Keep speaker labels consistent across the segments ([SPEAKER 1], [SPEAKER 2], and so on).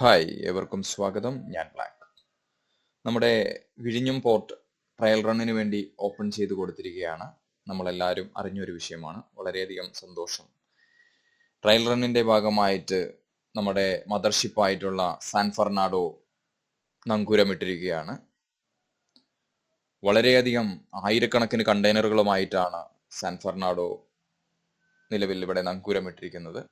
[SPEAKER 1] Hi, ഏവർക്കും സ്വാഗതം. ഞാൻ ബ്ലാക്ക്. നമ്മുടെ വിഴിഞ്ഞം പോർട്ട് ട്രയൽ റണ്ണിന് വേണ്ടി ഓപ്പൺ ചെയ്ത് കൊടുത്തിരിക്കുകയാണ്. നമ്മളെല്ലാവരും അറിഞ്ഞൊരു വിഷയമാണ്. വളരെയധികം സന്തോഷം. ട്രയൽ റണ്ണിന്റെ ഭാഗമായിട്ട് നമ്മുടെ മദർഷിപ്പായിട്ടുള്ള സാൻ ഫെർണാണ്ടോ നങ്കൂരമിട്ടിരിക്കുകയാണ്. വളരെയധികം ആയിരക്കണക്കിന് കണ്ടെയ്നറുകളുമായിട്ടാണ് സാൻ ഫെർണാണ്ടോ നിലവിൽ ഇവിടെ നങ്കൂരമിട്ടിരിക്കുന്നത്.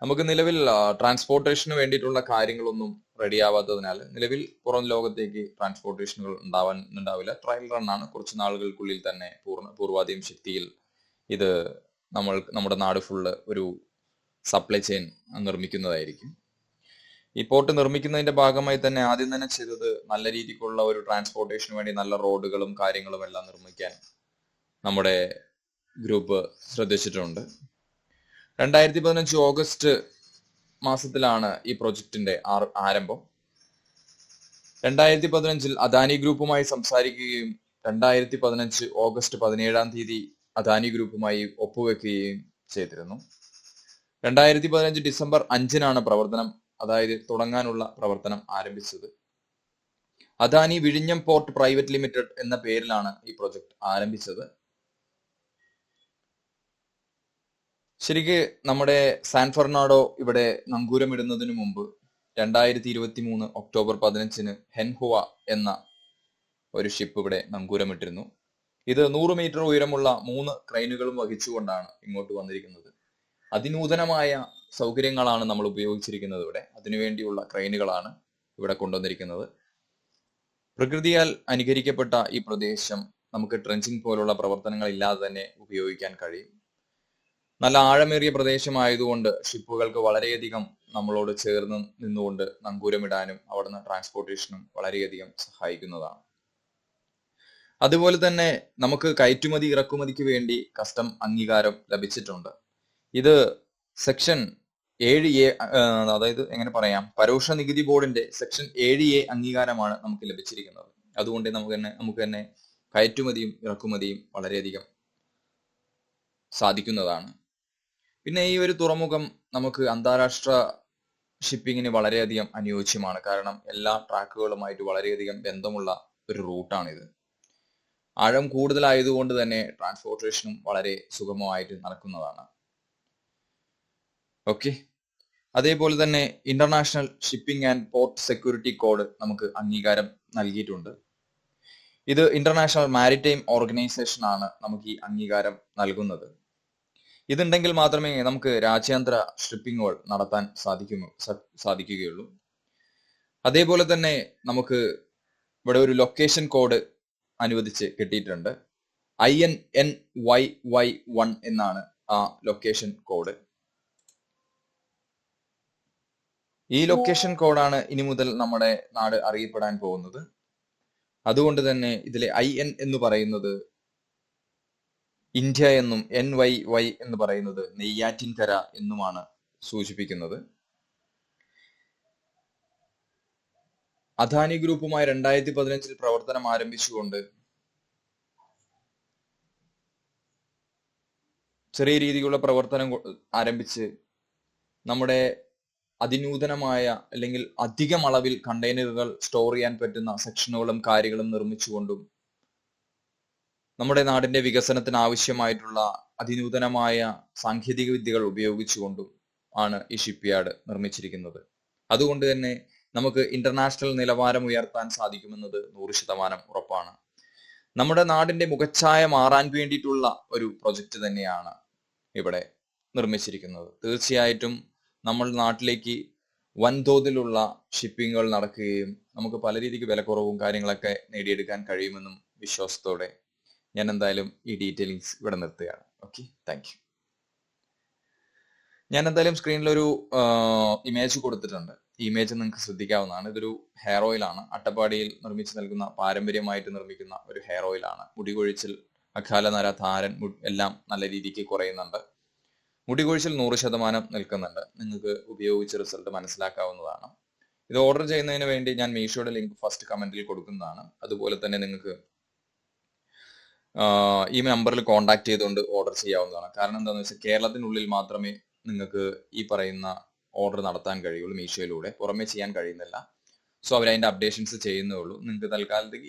[SPEAKER 1] നമുക്ക് നിലവിൽ ട്രാൻസ്പോർട്ടേഷന് വേണ്ടിയിട്ടുള്ള കാര്യങ്ങളൊന്നും റെഡിയാവാത്തതിനാൽ നിലവിൽ പുറം ലോകത്തേക്ക് ട്രാൻസ്പോർട്ടേഷനുകൾ ഉണ്ടാവില്ല. ട്രയൽ റണ്ണാണ്. കുറച്ച് നാളുകൾക്കുള്ളിൽ തന്നെ പൂർവാധികം ശക്തിയിൽ ഇത് നമ്മുടെ നാട് ഫുള്ള് ഒരു സപ്ലൈ ചെയിൻ നിർമ്മിക്കുന്നതായിരിക്കും. ഈ പോർട്ട് നിർമ്മിക്കുന്നതിന്റെ ഭാഗമായി തന്നെ ആദ്യം തന്നെ ചെയ്തത് നല്ല രീതിക്കുള്ള ഒരു ട്രാൻസ്പോർട്ടേഷന് വേണ്ടി നല്ല റോഡുകളും കാര്യങ്ങളും എല്ലാം നിർമ്മിക്കാൻ നമ്മുടെ ഗ്രൂപ്പ് ശ്രദ്ധിച്ചിട്ടുണ്ട്. 2015 ഓഗസ്റ്റ് മാസത്തിലാണ് ഈ പ്രൊജക്ടിന്റെ ആരംഭം. 2015 അദാനി ഗ്രൂപ്പുമായി സംസാരിക്കുകയും 2015 ഓഗസ്റ്റ് 17 അദാനി ഗ്രൂപ്പുമായി ഒപ്പുവെക്കുകയും ചെയ്തിരുന്നു. 2015 ഡിസംബർ 5 പ്രവർത്തനം, അതായത് തുടങ്ങാനുള്ള പ്രവർത്തനം ആരംഭിച്ചത്. അദാനി വിഴിഞ്ഞം പോർട്ട് പ്രൈവറ്റ് ലിമിറ്റഡ് എന്ന പേരിലാണ് ഈ പ്രൊജക്ട് ആരംഭിച്ചത്. ശരിക്ക് നമ്മുടെ സാൻ ഫെർണാണ്ടോ ഇവിടെ നങ്കൂരമിടുന്നതിനു മുമ്പ് 2023 ഒക്ടോബർ 15 ഹെൻഹുവ എന്ന ഒരു ഷിപ്പ് ഇവിടെ നങ്കൂരമിട്ടിരുന്നു. ഇത് 100 മീറ്റർ ഉയരമുള്ള 3 ക്രെയിനുകളും വഹിച്ചുകൊണ്ടാണ് ഇങ്ങോട്ട് വന്നിരിക്കുന്നത്. അതിനൂതനമായ സൗകര്യങ്ങളാണ് നമ്മൾ ഉപയോഗിച്ചിരിക്കുന്നത് ഇവിടെ. അതിനുവേണ്ടിയുള്ള ക്രെയിനുകളാണ് ഇവിടെ കൊണ്ടുവന്നിരിക്കുന്നത്. പ്രകൃതിയാൽ അനുകരിക്കപ്പെട്ട ഈ പ്രദേശം നമുക്ക് ട്രെഞ്ചിങ് പോലുള്ള പ്രവർത്തനങ്ങൾ ഇല്ലാതെ തന്നെ ഉപയോഗിക്കാൻ കഴിയും. നല്ല ആഴമേറിയ പ്രദേശമായതുകൊണ്ട് ഷിപ്പുകൾക്ക് വളരെയധികം നമ്മളോട് ചേർന്ന് നിന്നുകൊണ്ട് നങ്കൂരമിടാനും അവിടുന്ന് ട്രാൻസ്പോർട്ടേഷനും വളരെയധികം സഹായിക്കുന്നതാണ്. അതുപോലെ തന്നെ നമുക്ക് കയറ്റുമതി ഇറക്കുമതിക്ക് വേണ്ടി കസ്റ്റം അംഗീകാരം ലഭിച്ചിട്ടുണ്ട്. ഇത് സെക്ഷൻ 7A, അതായത് എങ്ങനെ പറയാം, പരോക്ഷ നികുതി ബോർഡിന്റെ സെക്ഷൻ 7A അംഗീകാരമാണ് നമുക്ക് ലഭിച്ചിരിക്കുന്നത്. അതുകൊണ്ട് നമുക്ക് തന്നെ കയറ്റുമതിയും ഇറക്കുമതിയും വളരെയധികം സാധിക്കുന്നതാണ്. പിന്നെ ഈ ഒരു തുറമുഖം നമുക്ക് അന്താരാഷ്ട്ര ഷിപ്പിങ്ങിന് വളരെയധികം അനുയോജ്യമാണ്. കാരണം എല്ലാ ട്രാക്കുകളുമായിട്ട് വളരെയധികം ബന്ധമുള്ള ഒരു റൂട്ടാണിത്. ആഴം കൂടുതലായതുകൊണ്ട് തന്നെ ട്രാൻസ്പോർട്ടേഷനും വളരെ സുഗമമായിട്ട് നടക്കുന്നതാണ്. ഓക്കെ, അതേപോലെ തന്നെ international shipping and port security code നമുക്ക് അംഗീകാരം നൽകിയിട്ടുണ്ട്. ഇത് ഇന്റർനാഷണൽ മാരിടൈം ഓർഗനൈസേഷൻ ആണ് നമുക്ക് ഈ അംഗീകാരം നൽകുന്നത്. ഇതുണ്ടെങ്കിൽ മാത്രമേ നമുക്ക് രാജ്യാന്തര ഷിപ്പിങ്ങുകൾ നടത്താൻ സാധിക്കുകയുള്ളൂ. അതേപോലെ തന്നെ നമുക്ക് ഇവിടെ ഒരു ലൊക്കേഷൻ കോഡ് അനുവദിച്ച് കിട്ടിയിട്ടുണ്ട്. INNYY1 എന്നാണ് ആ ലൊക്കേഷൻ കോഡ്. ഈ ലൊക്കേഷൻ കോഡാണ് ഇനി മുതൽ നമ്മുടെ നാട് അറിയപ്പെടാൻ പോകുന്നത്. അതുകൊണ്ട് തന്നെ ഇതിലെ IN എന്ന് പറയുന്നത് ഇന്ത്യ എന്നും NYY എന്ന് പറയുന്നത് നെയ്യാറ്റിൻകര എന്നുമാണ് സൂചിപ്പിക്കുന്നത്. അദാനി ഗ്രൂപ്പുമായി 2015 പ്രവർത്തനം ആരംഭിച്ചുകൊണ്ട് ചെറിയ രീതിയിലുള്ള പ്രവർത്തനം ആരംഭിച്ച് നമ്മുടെ അതിനൂതനമായ അല്ലെങ്കിൽ അധികം അളവിൽ കണ്ടെയ്നറുകൾ സ്റ്റോർ ചെയ്യാൻ പറ്റുന്ന സെക്ഷനുകളും കാര്യങ്ങളും നിർമ്മിച്ചുകൊണ്ടും നമ്മുടെ നാടിന്റെ വികസനത്തിന് ആവശ്യമായിട്ടുള്ള അതിനൂതനമായ സാങ്കേതിക വിദ്യകൾ ഉപയോഗിച്ചുകൊണ്ടും ആണ് ഈ ഷിപ്പ്യാർഡ് നിർമ്മിച്ചിരിക്കുന്നത്. അതുകൊണ്ട് തന്നെ നമുക്ക് ഇന്റർനാഷണൽ നിലവാരം ഉയർത്താൻ സാധിക്കുമെന്നത് 100% ഉറപ്പാണ്. നമ്മുടെ നാടിന്റെ മുഖച്ഛായ മാറാൻ വേണ്ടിയിട്ടുള്ള ഒരു പ്രൊജക്റ്റ് തന്നെയാണ് ഇവിടെ നിർമ്മിച്ചിരിക്കുന്നത്. തീർച്ചയായിട്ടും നമ്മൾ നാട്ടിലേക്ക് വൻതോതിലുള്ള ഷിപ്പിങ്ങുകൾ നടക്കുകയും നമുക്ക് പല രീതിക്ക് വിലക്കുറവും കാര്യങ്ങളൊക്കെ നേടിയെടുക്കാൻ കഴിയുമെന്നും വിശ്വാസത്തോടെ ഞാൻ എന്തായാലും ഈ ഡീറ്റെയിലിങ്സ് ഇവിടെ നിർത്തുകയാണ്. Okay, thank you. ഞാൻ എന്തായാലും സ്ക്രീനിലൊരു ഇമേജ് കൊടുത്തിട്ടുണ്ട്. ഈ ഇമേജ് നിങ്ങൾക്ക് ശ്രദ്ധിക്കാവുന്നതാണ്. ഇതൊരു ഹെയർ ഓയിൽ ആണ്. അട്ടപ്പാടിയിൽ നിർമ്മിച്ചു നൽകുന്ന, പാരമ്പര്യമായിട്ട് നിർമ്മിക്കുന്ന ഒരു ഹെയർ ഓയിൽ ആണ്. മുടി കൊഴിച്ചിൽ, അകാല നര, താരൻ എല്ലാം നല്ല രീതിക്ക് കുറയുന്നുണ്ട്. മുടി കൊഴിച്ചിൽ 100% നിൽക്കുന്നുണ്ട്. നിങ്ങൾക്ക് ഉപയോഗിച്ച് റിസൾട്ട് മനസ്സിലാക്കാവുന്നതാണ്. ഇത് ഓർഡർ ചെയ്യുന്നതിന് വേണ്ടി ഞാൻ മീഷോയുടെ ലിങ്ക് ഫസ്റ്റ് കമന്റിൽ കൊടുക്കുന്നതാണ്. അതുപോലെ തന്നെ നിങ്ങൾക്ക് ഈ നമ്പറിൽ കോൺടാക്ട് ചെയ്തുകൊണ്ട് ഓർഡർ ചെയ്യാവുന്നതാണ്. കാരണം എന്താണെന്ന് വെച്ചാൽ കേരളത്തിനുള്ളിൽ മാത്രമേ നിങ്ങൾക്ക് ഈ പറയുന്ന ഓർഡർ നടത്താൻ കഴിയുള്ളൂ മീഷോയിലൂടെ, പുറമെ ചെയ്യാൻ കഴിയുന്നില്ല. സോ അവർ അതിന്റെ അപ്ഡേഷൻസ് ചെയ്യുന്നേ ഉള്ളൂ. നിങ്ങൾക്ക് തൽക്കാലത്തേക്ക്